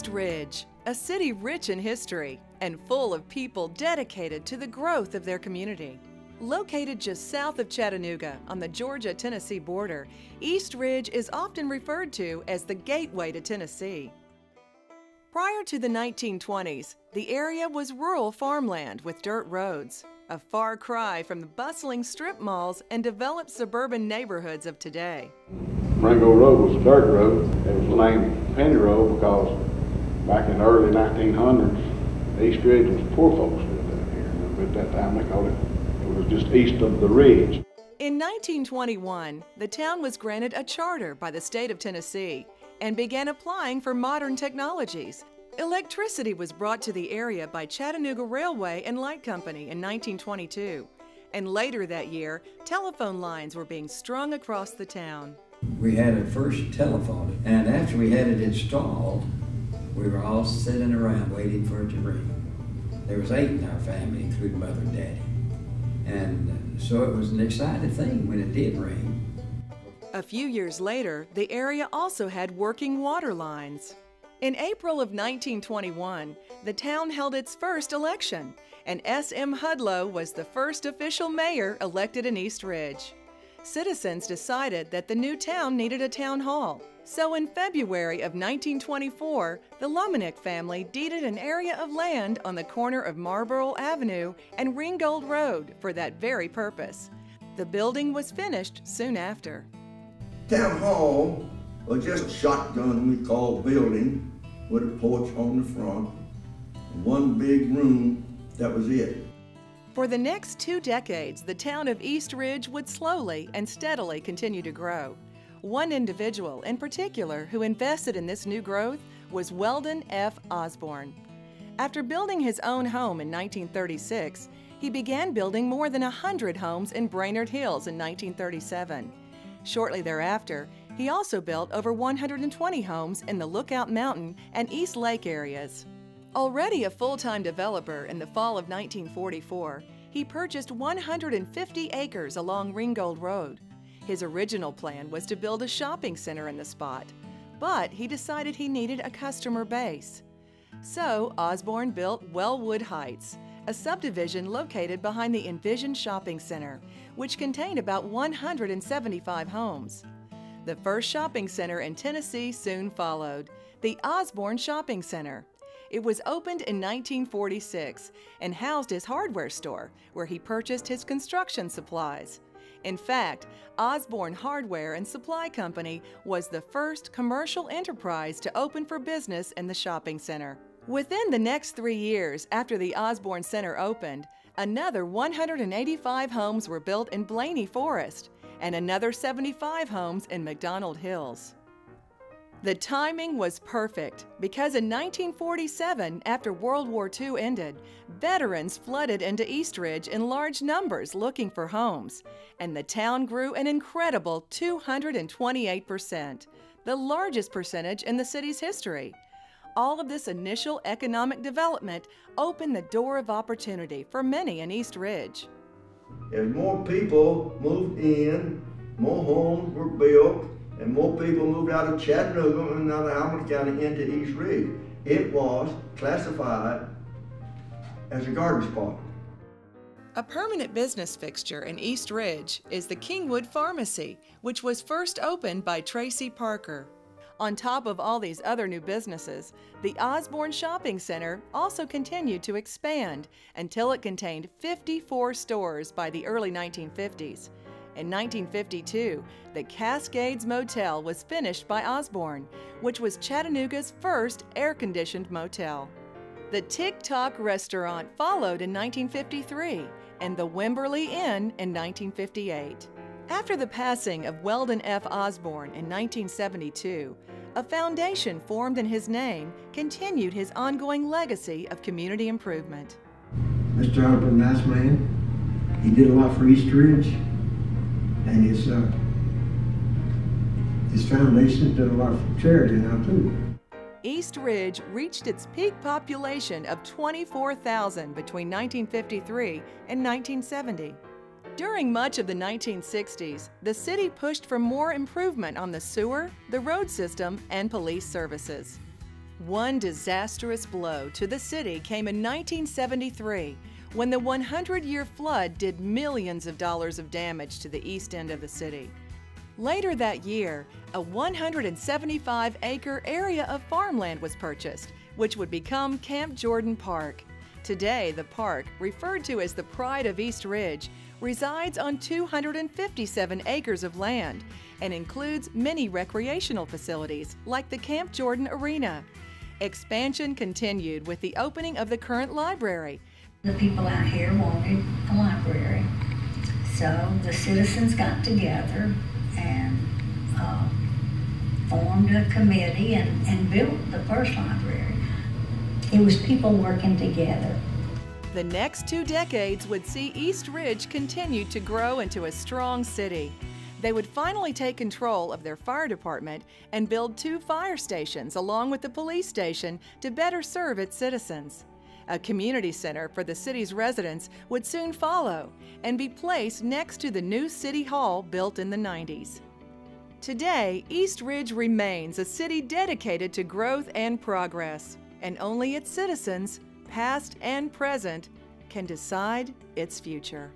East Ridge, a city rich in history and full of people dedicated to the growth of their community. Located just south of Chattanooga on the Georgia-Tennessee border, East Ridge is often referred to as the gateway to Tennessee. Prior to the 1920s, the area was rural farmland with dirt roads, a far cry from the bustling strip malls and developed suburban neighborhoods of today. Ringo Road was a dirt road. It was named Penny Road because back in the early 1900s, East Ridge was poor folks lived down here. At that time, they called it was just east of the ridge. In 1921, the town was granted a charter by the state of Tennessee and began applying for modern technologies. Electricity was brought to the area by Chattanooga Railway and Light Company in 1922, and later that year, telephone lines were being strung across the town. We had our first telephone, and after we had it installed, we were all sitting around waiting for it to ring. There was 8 in our family, including Mother and Daddy. And so it was an exciting thing when it did ring. A few years later, the area also had working water lines. In April of 1921, the town held its first election, and S.M. Hudlow was the first official mayor elected in East Ridge. Citizens decided that the new town needed a town hall. So in February of 1924, the Lumenick family deeded an area of land on the corner of Marlborough Avenue and Ringgold Road for that very purpose. The building was finished soon after. Town hall was just a shotgun we called building with a porch on the front and one big room. That was it. For the next 2 decades, the town of East Ridge would slowly and steadily continue to grow. One individual in particular who invested in this new growth was Weldon F. Osborne. After building his own home in 1936, he began building more than 100 homes in Brainerd Hills in 1937. Shortly thereafter, he also built over 120 homes in the Lookout Mountain and East Lake areas. Already a full-time developer in the fall of 1944, he purchased 150 acres along Ringgold Road. His original plan was to build a shopping center in the spot, but he decided he needed a customer base. So Osborne built Wellwood Heights, a subdivision located behind the Envision Shopping Center, which contained about 175 homes. The first shopping center in Tennessee soon followed, the Osborne Shopping Center. It was opened in 1946 and housed his hardware store, where he purchased his construction supplies. In fact, Osborne Hardware and Supply Company was the first commercial enterprise to open for business in the shopping center. Within the next 3 years after the Osborne Center opened, another 185 homes were built in Blaney Forest and another 75 homes in McDonald Hills. The timing was perfect because in 1947, after World War II ended, veterans flooded into East Ridge in large numbers looking for homes, and the town grew an incredible 228%, the largest percentage in the city's history. All of this initial economic development opened the door of opportunity for many in East Ridge. As more people moved in, more homes were built, and more people moved out of Chattanooga and out of Hamilton County into East Ridge. It was classified as a garbage spot. A permanent business fixture in East Ridge is the Kingwood Pharmacy, which was first opened by Tracy Parker. On top of all these other new businesses, the Osborne Shopping Center also continued to expand until it contained 54 stores by the early 1950s. In 1952, the Cascades Motel was finished by Osborne, which was Chattanooga's first air-conditioned motel. The Tick-Tock restaurant followed in 1953, and the Wimberley Inn in 1958. After the passing of Weldon F. Osborne in 1972, a foundation formed in his name continued his ongoing legacy of community improvement. Mr. Osborne, nice man. He did a lot for East Ridge. And his foundation did a lot for charity now too. East Ridge reached its peak population of 24,000 between 1953 and 1970. During much of the 1960s, the city pushed for more improvement on the sewer, the road system, and police services. One disastrous blow to the city came in 1973 when the 100-year flood did millions of dollars of damage to the east end of the city. Later that year, a 175-acre area of farmland was purchased, which would become Camp Jordan Park. Today, the park, referred to as the Pride of East Ridge, resides on 257 acres of land and includes many recreational facilities like the Camp Jordan Arena. Expansion continued with the opening of the current library. The people out here wanted a library, so the citizens got together and formed a committee and built the first library. It was people working together. The next 2 decades would see East Ridge continue to grow into a strong city. They would finally take control of their fire department and build 2 fire stations along with the police station to better serve its citizens. A community center for the city's residents would soon follow and be placed next to the new City Hall built in the 90s. Today, East Ridge remains a city dedicated to growth and progress, and only its citizens, past and present, can decide its future.